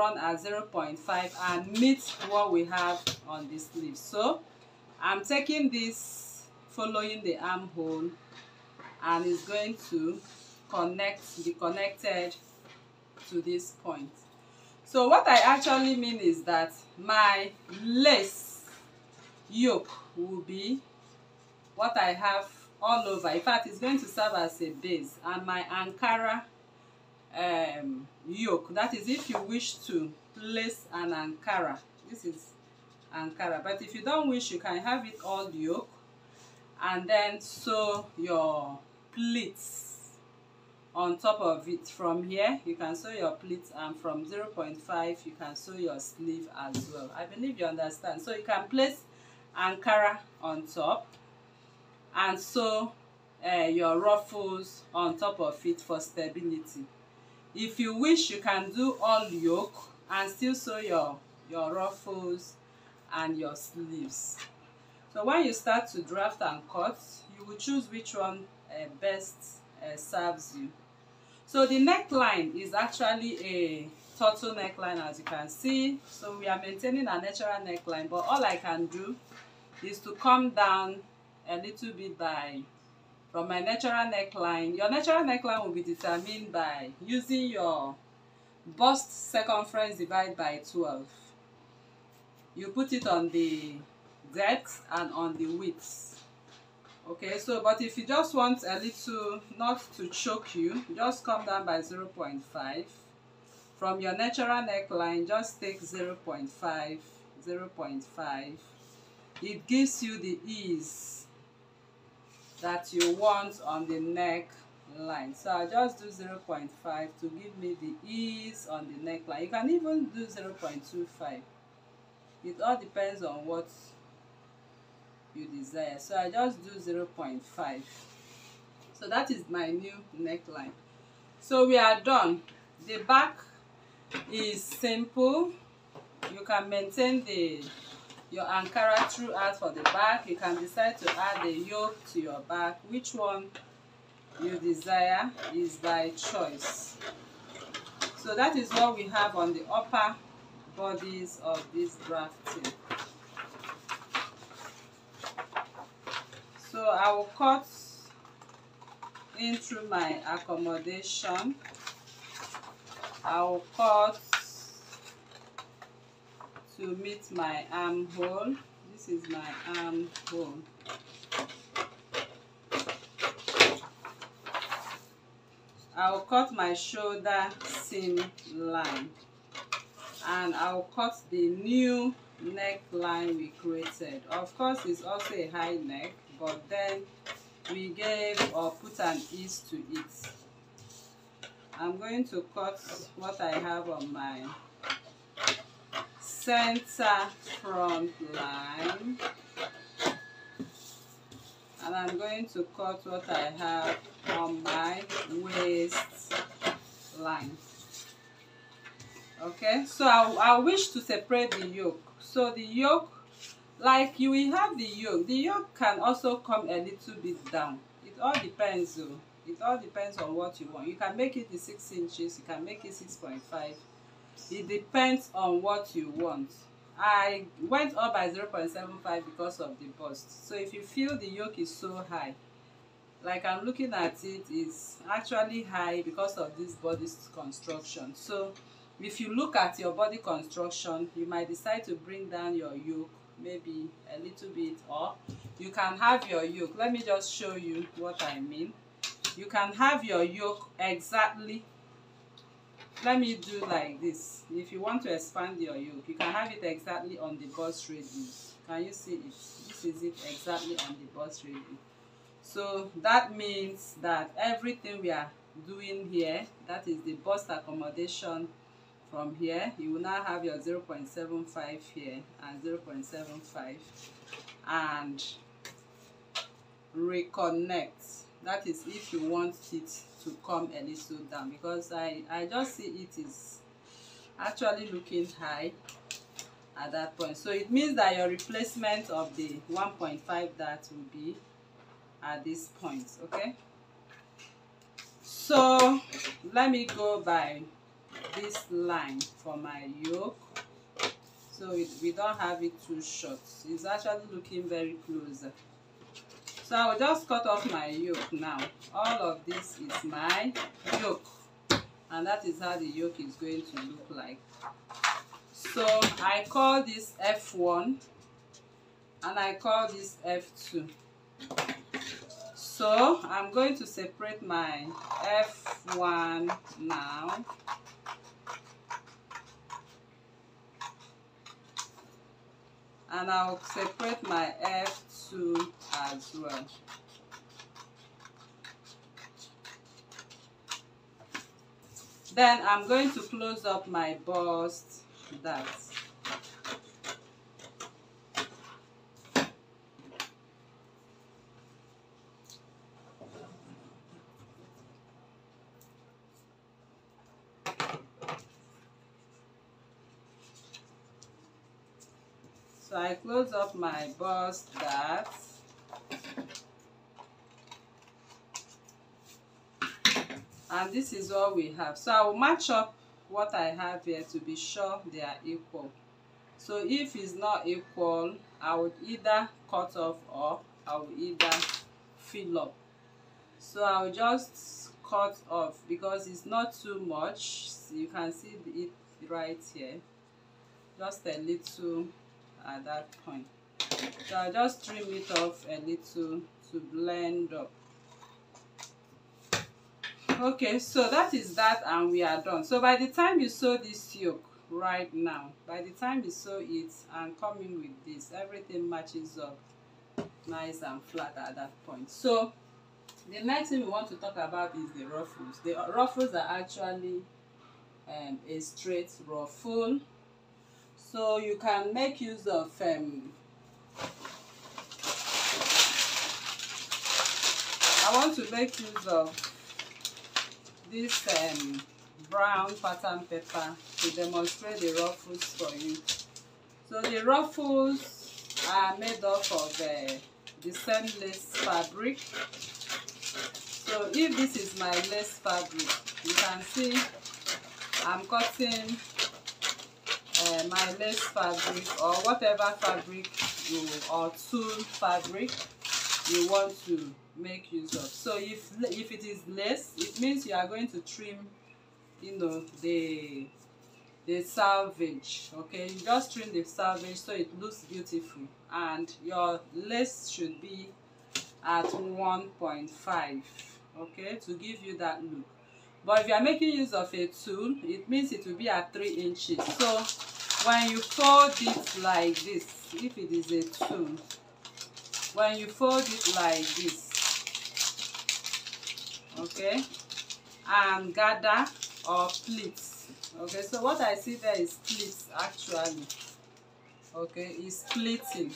run at 0.5 and meet what we have on the sleeve. So I'm taking this following the armhole, and it's going to be connected to this point. So what I actually mean is that my lace yoke will be what I have all over. In fact, it's going to serve as a base, and my Ankara yoke, that is if you wish to place an Ankara, this is Ankara. But if you don't wish, you can have it all yoke and then sew your pleats on top of it. From here you can sew your pleats, and from 0.5 you can sew your sleeve as well. I believe you understand. So you can place Ankara on top and sew your ruffles on top of it for stability. If you wish, you can do all yoke and still sew your ruffles and your sleeves. So when you start to draft and cut, you will choose which one best serves you. So the neckline is actually a turtle neckline, as you can see. So we are maintaining a natural neckline, but all I can do is to come down a little bit from my natural neckline. Your natural neckline will be determined by using your bust circumference divided by 12. You put it on the depth and on the width. Okay, so but if you just want a little, not to choke you, just come down by 0.5. From your natural neckline, just take 0.5, 0.5. It gives you the ease that you want on the neckline. So I'll just do 0.5 to give me the ease on the neckline. You can even do 0.25. It all depends on what you desire. So I just do 0.5. So that is my new neckline. So we are done. The back is simple. You can maintain your Ankara throughout for the back. You can decide to add the yoke to your back. Which one you desire is by choice. So that is what we have on the upper bodies of this drafting. So I will cut in through my accommodation. I will cut to meet my armhole. This is my armhole. I will cut my shoulder seam line, and I will cut the new neckline we created. Of course, it's also a high neck, but then we gave or put an ease to it. I'm going to cut what I have on my center front line, and I'm going to cut what I have on my waist line. Okay, so I wish to separate the yoke. So the yoke, like you will have the yoke can also come a little bit down. It all depends though. It all depends on what you want. You can make it the 6 inches, you can make it 6.5. It depends on what you want. I went up by 0.75 because of the bust. So if you feel the yoke is so high, like I'm looking at it, is actually high because of this body construction. So if you look at your body construction, you might decide to bring down your yoke maybe a little bit, or you can have your yoke. Let me just show you what I mean. You can have your yoke exactly. Let me do like this. If you want to expand your yoke, you can have it exactly on the bust radius. Can you see it? This is it exactly on the bust radius. So that means that everything we are doing here, that is the bust accommodation from here, you will now have your 0.75 here and 0.75 and reconnect. That is if you want it to come a little down, because I just see it is actually looking high at that point. So it means that your replacement of the 1.5 dart will be at this point. Okay, so let me go by this line for my yoke, so we don't have it too short. It's actually looking very close. So I will just cut off my yoke now. All of this is my yoke, and that is how the yoke is going to look like. So I call this F1 and I call this F2. So I'm going to separate my F1 now. And I'll separate my F2 as well. Then I'm going to close up my bust dart. So I close up my bust dart. And this is what we have. So I will match up what I have here to be sure they are equal. So if it's not equal, I would either cut off or I will either fill up. So I will just cut off because it's not too much. So you can see it right here. Just a little at that point. So I'll just trim it off a little to blend up. Okay, so that is that, and we are done. So by the time you sew this yoke right now, by the time you sew it and come in with this, everything matches up nice and flat at that point. So the next thing we want to talk about is the ruffles. The ruffles are actually a straight ruffle. So you can make use of I want to make use of this brown pattern paper to demonstrate the ruffles for you. So the ruffles are made up of the same lace fabric. So if this is my lace fabric, you can see I'm cutting my lace fabric or whatever fabric or tulle fabric you want to make use of. So if it is lace, it means you are going to trim, you know, the selvage. Okay, you just trim the selvage so it looks beautiful, and your lace should be at 1.5, okay, to give you that look. But if you are making use of a tulle, it means it will be at 3 inches. So when you fold it like this, if it is a tulle, when you fold it like this, okay, and gather or pleats, okay, so what I see there is pleats actually, okay, is pleating.